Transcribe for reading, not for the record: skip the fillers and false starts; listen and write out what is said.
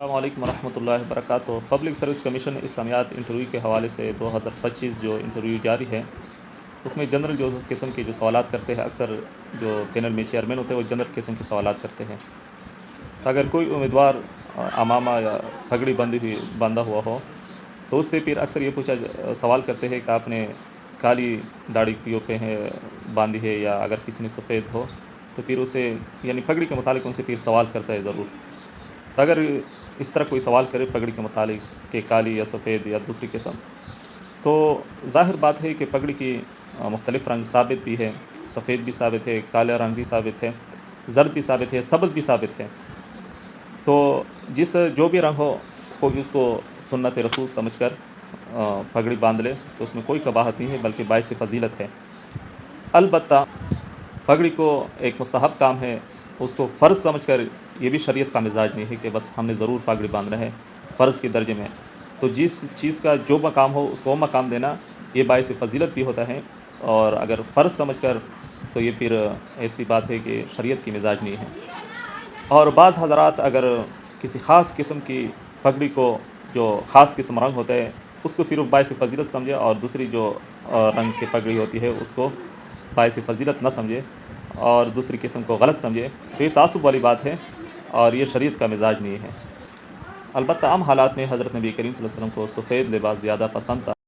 السلام علیکم ورحمۃ اللہ وبرکاتہ۔ پبلک سروس کمیشن اسلامیات انٹرویو کے حوالے سے 2025 جو انٹرویو جاری ہے، اس میں جنرل جو قسم کے جو سوالات کرتے ہیں، اکثر جو پینل میں چیئرمین ہوتے ہیں وہ جنرل قسم کے سوالات کرتے ہیں۔ تو اگر کوئی امیدوار امامہ یا پگڑی باندھا ہوا ہو تو اس سے پھر اکثر یہ سوال کرتے ہیں کہ آپ نے کالی داڑھی کیوں پہ ہے باندھی ہے، یا اگر کسی نے سفید ہو تو پھر اسے یعنی پگڑی کے متعلق ان سے پھر سوال کرتا ہے ضرور۔ تو اگر اس طرح کوئی سوال کرے پگڑی کے متعلق کہ کالی یا سفید یا دوسری قسم، تو ظاہر بات ہے کہ پگڑی کی مختلف رنگ ثابت بھی ہے، سفید بھی ثابت ہے، کالا رنگ بھی ثابت ہے، زرد بھی ثابت ہے، سبز بھی ثابت ہے۔ تو جو بھی رنگ ہو کوئی اس کو سنت رسول سمجھ کر پگڑی باندھ لے تو اس میں کوئی قباحت نہیں ہے، بلکہ باعث فضیلت ہے۔ البتہ پگڑی کو ایک مستحب کام ہے، اس کو فرض سمجھ کر یہ بھی شریعت کا مزاج نہیں ہے کہ بس ہم نے ضرور پگڑی باندھنا ہے فرض کے درجے میں۔ تو جس چیز کا جو مقام ہو اس کو مقام دینا یہ باعث فضیلت بھی ہوتا ہے، اور اگر فرض سمجھ کر تو یہ پھر ایسی بات ہے کہ شریعت کی مزاج نہیں ہے۔ اور بعض حضرات اگر کسی خاص قسم کی پگڑی کو جو خاص قسم رنگ ہوتا ہے اس کو صرف باعث فضیلت سمجھے، اور دوسری جو رنگ کی پگڑی ہوتی ہے اس کو باعث فضیلت نہ سمجھے اور دوسری قسم کو غلط سمجھے، تو یہ تعصب والی بات ہے اور یہ شریعت کا مزاج نہیں ہے۔ البتہ عام حالات میں حضرت نبی کریم صلی اللہ علیہ وسلم کو سفید لباس زیادہ پسند تھا۔